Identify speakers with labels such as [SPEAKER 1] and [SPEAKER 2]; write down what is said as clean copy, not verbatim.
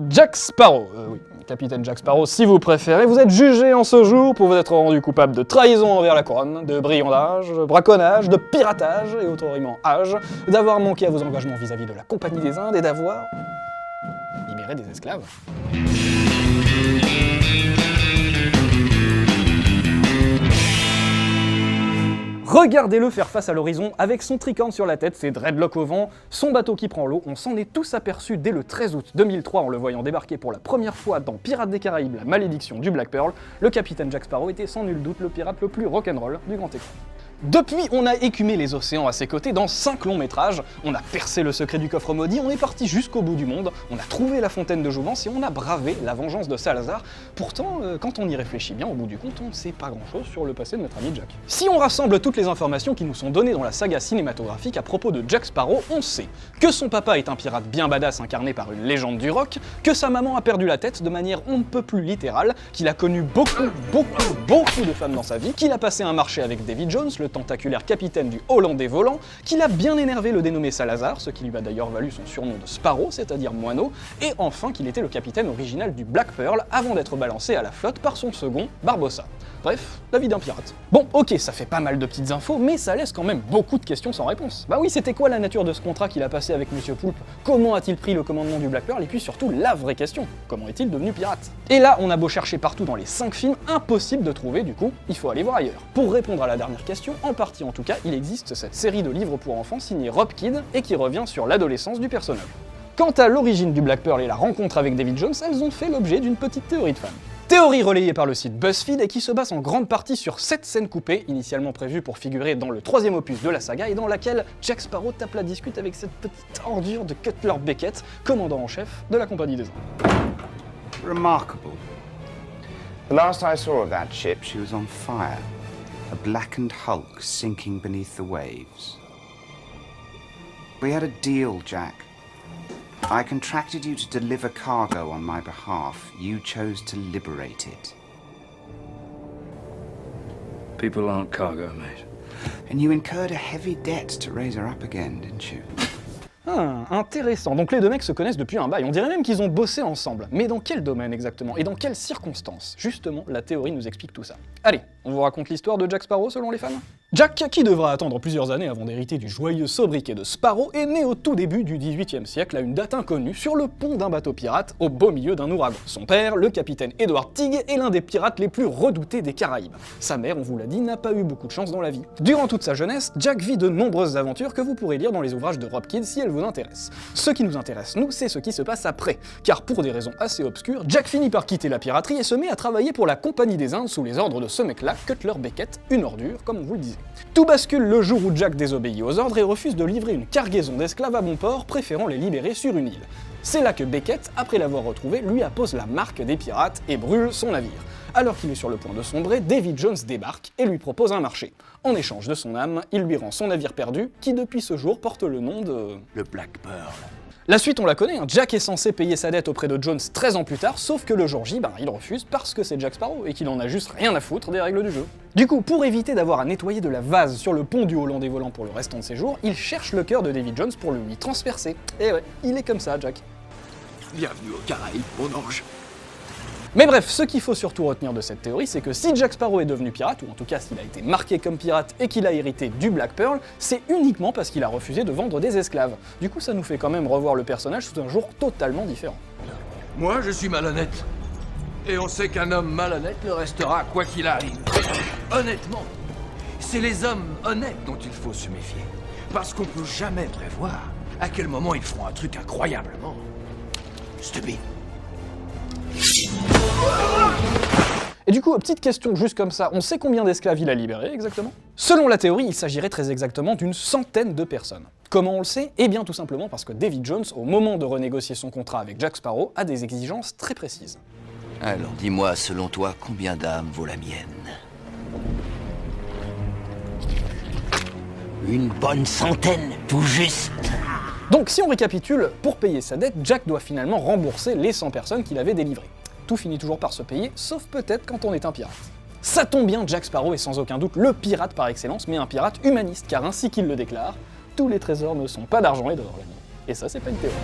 [SPEAKER 1] Jack Sparrow, oui, capitaine Jack Sparrow si vous préférez, vous êtes jugé en ce jour pour vous être rendu coupable de trahison envers la couronne, de brigandage, braconnage, de piratage et autres rimes en âge, d'avoir manqué à vos engagements vis-à-vis de la Compagnie des Indes et d'avoir libéré des esclaves. Regardez-le faire face à l'horizon avec son tricorne sur la tête, ses dreadlocks au vent, son bateau qui prend l'eau. On s'en est tous aperçus dès le 13 août 2003 en le voyant débarquer pour la première fois dans Pirates des Caraïbes, la malédiction du Black Pearl. Le capitaine Jack Sparrow était sans nul doute le pirate le plus rock'n'roll du grand écran. Depuis, on a écumé les océans à ses côtés dans 5 longs métrages, on a percé le secret du coffre maudit, on est parti jusqu'au bout du monde, on a trouvé la fontaine de Jouvence et on a bravé la vengeance de Salazar. Pourtant, quand on y réfléchit bien, au bout du compte, on ne sait pas grand-chose sur le passé de notre ami Jack. Si on rassemble toutes les informations qui nous sont données dans la saga cinématographique à propos de Jack Sparrow, on sait que son papa est un pirate bien badass incarné par une légende du rock, que sa maman a perdu la tête de manière on ne peut plus littérale, qu'il a connu beaucoup de femmes dans sa vie, qu'il a passé un marché avec Davy Jones, le tentaculaire capitaine du Hollandais volant, qu'il a bien énervé le dénommé Salazar, ce qui lui a d'ailleurs valu son surnom de Sparrow, c'est-à-dire moineau, et enfin qu'il était le capitaine original du Black Pearl avant d'être balancé à la flotte par son second, Barbossa. Bref, la vie d'un pirate. Bon, ok, ça fait pas mal de petites infos, mais ça laisse quand même beaucoup de questions sans réponse. Bah oui, c'était quoi la nature de ce contrat qu'il a passé avec Monsieur Poulpe? Comment a-t-il pris le commandement du Black Pearl? Et puis surtout, la vraie question, comment est-il devenu pirate? Et là, on a beau chercher partout dans les 5 films, impossible de trouver, du coup, il faut aller voir ailleurs. Pour répondre à la dernière question, en partie en tout cas, il existe cette série de livres pour enfants signée Rob Kid, et qui revient sur l'adolescence du personnage. Quant à l'origine du Black Pearl et la rencontre avec Davy Jones, elles ont fait l'objet d'une petite théorie de fans. Théorie relayée par le site BuzzFeed et qui se base en grande partie sur 7 scènes coupées, initialement prévues pour figurer dans le 3e opus de la saga et dans laquelle Jack Sparrow tape la discute avec cette petite ordure de Cutler Beckett, commandant en chef de la Compagnie des Indes.
[SPEAKER 2] Remarkable. The last I saw of that ship, she was on fire. A blackened hulk sinking beneath the waves. We had a deal, Jack. I contracted you to deliver cargo on my behalf. You chose to liberate it.
[SPEAKER 3] People aren't cargo, mate.
[SPEAKER 2] And you incurred a heavy debt to raise her up again, didn't you?
[SPEAKER 1] Ah, intéressant. Donc les deux mecs se connaissent depuis un bail. On dirait même qu'ils ont bossé ensemble. Mais dans quel domaine exactement? Et dans quelles circonstances? Justement, la théorie nous explique tout ça. Allez, on vous raconte l'histoire de Jack Sparrow selon les fans? Jack, qui devra attendre plusieurs années avant d'hériter du joyeux sobriquet de Sparrow, est né au tout début du XVIIIe siècle à une date inconnue sur le pont d'un bateau pirate au beau milieu d'un ouragan. Son père, le capitaine Edward Teague, est l'un des pirates les plus redoutés des Caraïbes. Sa mère, on vous l'a dit, n'a pas eu beaucoup de chance dans la vie. Durant toute sa jeunesse, Jack vit de nombreuses aventures que vous pourrez lire dans les ouvrages de Rob Kid si elles vous intéressent. Ce qui nous intéresse, nous, c'est ce qui se passe après. Car pour des raisons assez obscures, Jack finit par quitter la piraterie et se met à travailler pour la Compagnie des Indes sous les ordres de ce mec-là, Cutler Beckett, une ordure, comme on vous le disait. Tout bascule le jour où Jack désobéit aux ordres et refuse de livrer une cargaison d'esclaves à bon port, préférant les libérer sur une île. C'est là que Beckett, après l'avoir retrouvé, lui appose la marque des pirates et brûle son navire. Alors qu'il est sur le point de sombrer, Davy Jones débarque et lui propose un marché. En échange de son âme, il lui rend son navire perdu, qui depuis ce jour porte le nom de...
[SPEAKER 3] Le Black Pearl.
[SPEAKER 1] La suite, on la connaît, hein. Jack est censé payer sa dette auprès de Jones 13 ans plus tard, sauf que le jour J, il refuse parce que c'est Jack Sparrow et qu'il en a juste rien à foutre des règles du jeu. Du coup, pour éviter d'avoir à nettoyer de la vase sur le pont du Hollandais volant pour le restant de ses jours, il cherche le cœur de Davy Jones pour le lui transpercer. Et ouais, il est comme ça, Jack.
[SPEAKER 3] Bienvenue aux Caraïbes, mon ange.
[SPEAKER 1] Mais bref, ce qu'il faut surtout retenir de cette théorie, c'est que si Jack Sparrow est devenu pirate, ou en tout cas s'il a été marqué comme pirate et qu'il a hérité du Black Pearl, c'est uniquement parce qu'il a refusé de vendre des esclaves. Du coup, ça nous fait quand même revoir le personnage sous un jour totalement différent.
[SPEAKER 4] Moi, je suis malhonnête. Et on sait qu'un homme malhonnête le restera quoi qu'il arrive. Honnêtement, c'est les hommes honnêtes dont il faut se méfier. Parce qu'on peut jamais prévoir à quel moment ils feront un truc incroyablement stupide.
[SPEAKER 1] Et du coup, petite question juste comme ça, on sait combien d'esclaves il a libérés exactement? Selon la théorie, il s'agirait très exactement d'une centaine de personnes. Comment on le sait? Eh bien tout simplement parce que Davy Jones, au moment de renégocier son contrat avec Jack Sparrow, a des exigences très précises.
[SPEAKER 5] Alors dis-moi, selon toi, combien d'âmes vaut la mienne? Une bonne centaine, tout juste.
[SPEAKER 1] Donc si on récapitule, pour payer sa dette, Jack doit finalement rembourser les 100 personnes qu'il avait délivrées. Tout finit toujours par se payer, sauf peut-être quand on est un pirate. Ça tombe bien, Jack Sparrow est sans aucun doute le pirate par excellence, mais un pirate humaniste, car ainsi qu'il le déclare, tous les trésors ne sont pas d'argent et d'or, l'ami. Et ça, c'est pas une théorie.